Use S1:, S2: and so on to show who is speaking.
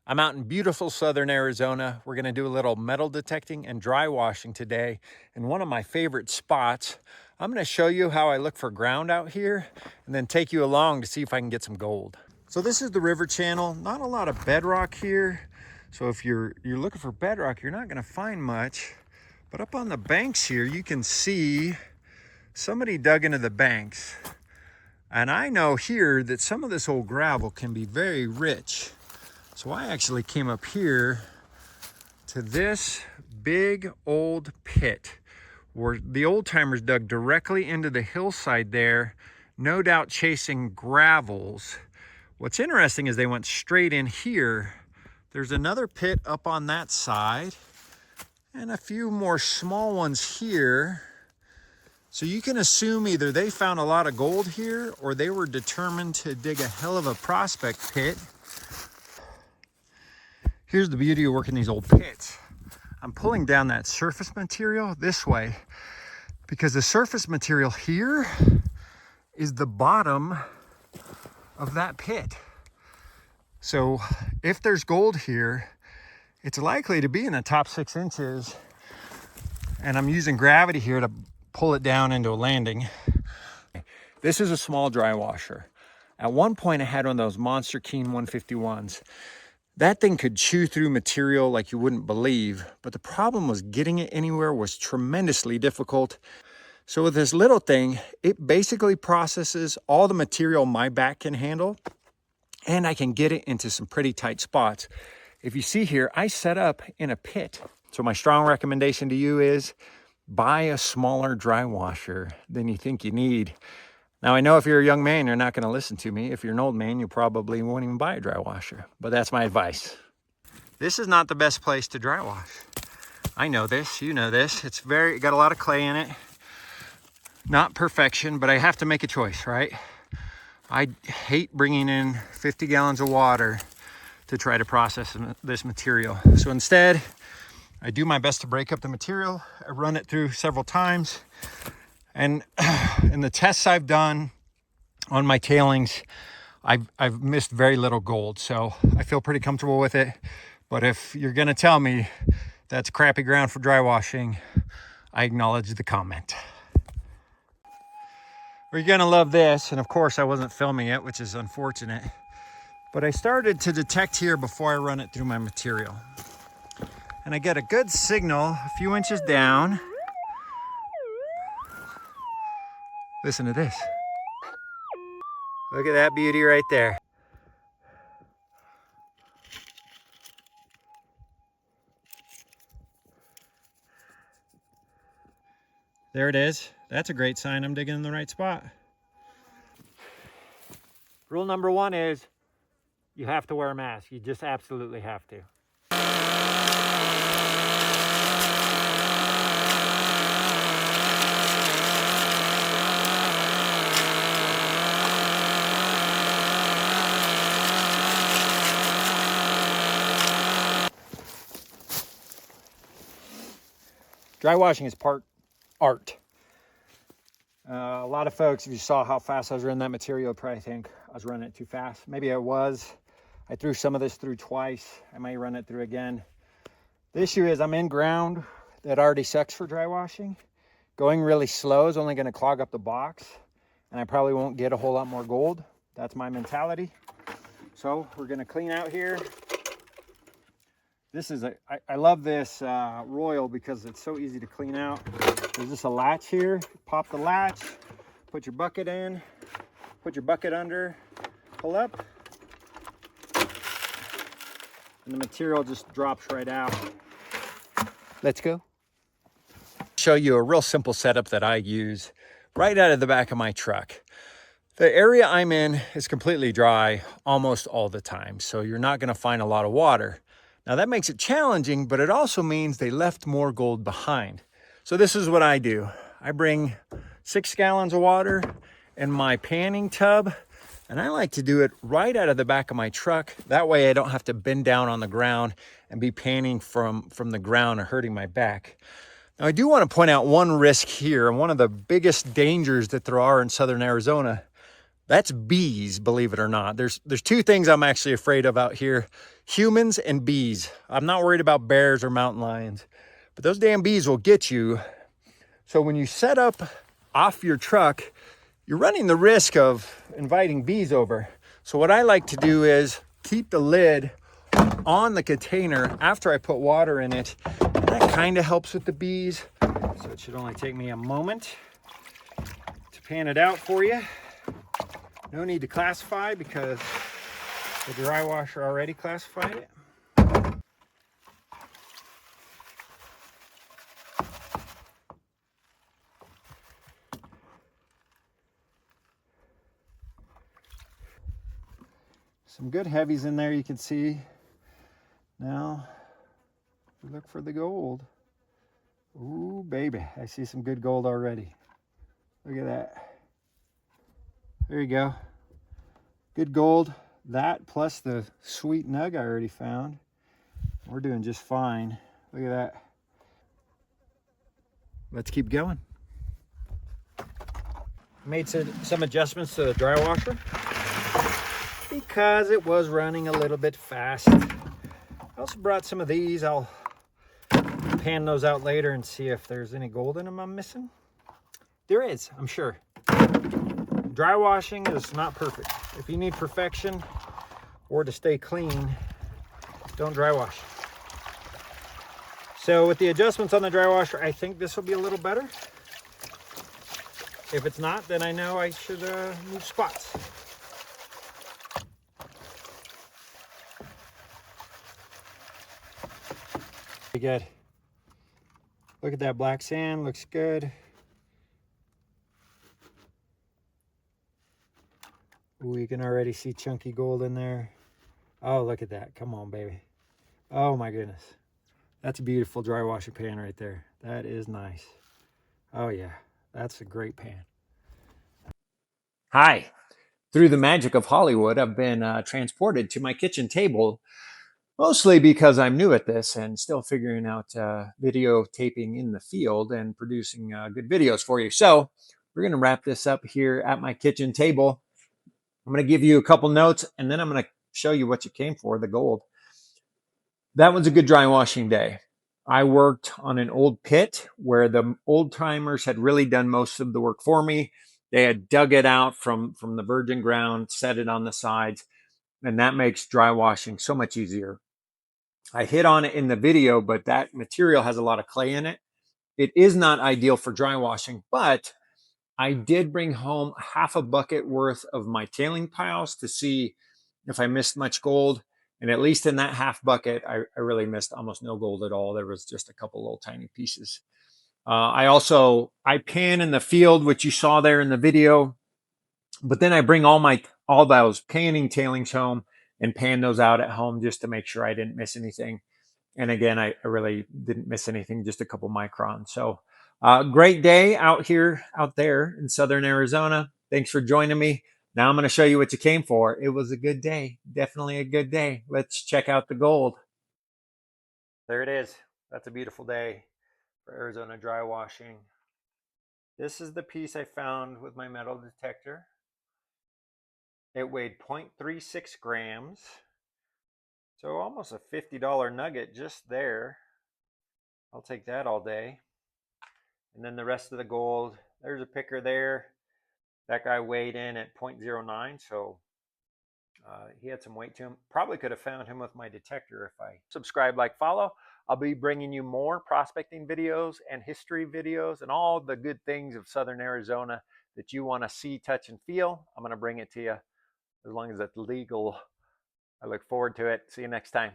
S1: I'm out in beautiful southern Arizona. We're gonna do a little metal detecting and dry washing today in one of my favorite spots. I'm gonna show you how I look for ground out here and then take you along to see if I can get some gold. So this is the river channel, not a lot of bedrock here. So if you're looking for bedrock, you're not gonna find much. But up on the banks here, you can see somebody dug into the banks. And I know here that some of this old gravel can be very rich. So I actually came up here to this big old pit where the old timers dug directly into the hillside there, no doubt chasing gravels. What's interesting is they went straight in here. There's another pit up on that side and a few more small ones here. So you can assume either they found a lot of gold here or they were determined to dig a hell of a prospect pit. Here's the beauty of working these old pits. I'm pulling down that surface material this way because the surface material here is the bottom of that pit. So if there's gold here, it's likely to be in the top 6 inches. And I'm using gravity here to pull it down into a landing. This is a small dry washer. At one point I had one of those monster Keen 151s. That thing could chew through material like you wouldn't believe, but the problem was getting it anywhere was tremendously difficult. So with this little thing, it basically processes all the material my back can handle, and I can get it into some pretty tight spots. If you see here, I set up in a pit. So my strong recommendation to you is buy a smaller dry washer than you think you need. Now, I know if you're a young man, you're not going to listen to me. If you're an old man, you probably won't even buy a dry washer, but that's my advice. This is not the best place to dry wash. I know this, you know this. It's got a lot of clay in it. Not perfection, but I have to make a choice, right? I hate bringing in 50 gallons of water to try to process this material. So instead, I do my best to break up the material. I run it through several times. And in the tests I've done on my tailings, I've missed very little gold. So I feel pretty comfortable with it. But if you're gonna tell me that's crappy ground for dry washing, I acknowledge the comment. You're gonna love this. And of course I wasn't filming it, which is unfortunate. But I started to detect here before I run it through my material. And I get a good signal a few inches down. Listen to this. Look at that beauty right there. There it is. That's a great sign I'm digging in the right spot. Rule number 1 is you have to wear a mask. You just absolutely have to. Dry washing is part art. A lot of folks, if you saw how fast I was running that material, probably think I was running it too fast. Maybe I was. I threw some of this through twice. I may run it through again. The issue is I'm in ground that already sucks for dry washing. Going really slow is only going to clog up the box, and I probably won't get a whole lot more gold. That's my mentality. So we're going to clean out here. This is I love this Royal because it's so easy to clean out. There's just a latch here. Pop the latch, put your bucket in, put your bucket under, pull up, and the material just drops right out. Let's go. Show you a real simple setup that I use right out of the back of my truck. The area I'm in is completely dry almost all the time, so you're not going to find a lot of water. Now that makes it challenging, but it also means they left more gold behind. So this is what I do. I bring 6 gallons of water in my panning tub, and I like to do it right out of the back of my truck. That way I don't have to bend down on the ground and be panning from the ground or hurting my back. Now I do want to point out one risk here, and one of the biggest dangers that there are in southern Arizona. That's bees, believe it or not. There's two things I'm actually afraid of out here: humans and bees. I'm not worried about bears or mountain lions, but those damn bees will get you. So when you set up off your truck, you're running the risk of inviting bees over. So what I like to do is keep the lid on the container after I put water in it. And that kind of helps with the bees. So it should only take me a moment to pan it out for you. No need to classify because the dry washer already classified it. Some good heavies in there, you can see. Now, we look for the gold. Ooh, baby, I see some good gold already. Look at that. There you go. Good gold. That plus the sweet nug I already found. We're doing just fine. Look at that. Let's keep going. Made some adjustments to the dry washer because it was running a little bit fast. I also brought some of these. I'll pan those out later and see if there's any gold in them I'm missing. There is, I'm sure. Dry washing is not perfect. If you need perfection or to stay clean, don't dry wash. So with the adjustments on the dry washer, I think this will be a little better. If it's not, then I know I should move spots. Pretty good. Look at that black sand, looks good. Ooh, you can already see chunky gold in there. Oh, look at that. Come on, baby. Oh my goodness. That's a beautiful dry washing pan right there. That is nice. Oh yeah, that's a great pan. Hi. Through the magic of Hollywood, I've been transported to my kitchen table, mostly because I'm new at this and still figuring out videotaping in the field and producing good videos for you. So we're going to wrap this up here at my kitchen table. I'm going to give you a couple notes and then I'm going to show you what you came for, the gold. That was a good dry washing day. I worked on an old pit where the Oldtimers had really done most of the work for me. They had dug it out from the virgin ground, set it on the sides, and that makes dry washing so much easier. I hit on it in the video, but that material has a lot of clay in it. It is not ideal for dry washing, but I did bring home half a bucket worth of my tailing piles to see if I missed much gold. And at least in that half bucket, I really missed almost no gold at all. There was just a couple little tiny pieces. I pan in the field, which you saw there in the video, but then I bring all those panning tailings home and pan those out at home just to make sure I didn't miss anything. And again, I really didn't miss anything, just a couple microns. So great day out there in Southern Arizona. Thanks for joining me. Now I'm going to show you what you came for. It was a good day. Definitely a good day. Let's check out the gold. There it is. That's a beautiful day for Arizona dry washing. This is the piece I found with my metal detector. It weighed 0.36 grams. So almost a $50 nugget just there. I'll take that all day. And then the rest of the gold, there's a picker there. That guy weighed in at 0.09, so he had some weight to him. Probably could have found him with my detector if I subscribe, like, follow. I'll be bringing you more prospecting videos and history videos and all the good things of Southern Arizona that you want to see, touch, and feel. I'm going to bring it to you as long as it's legal. I look forward to it. See you next time.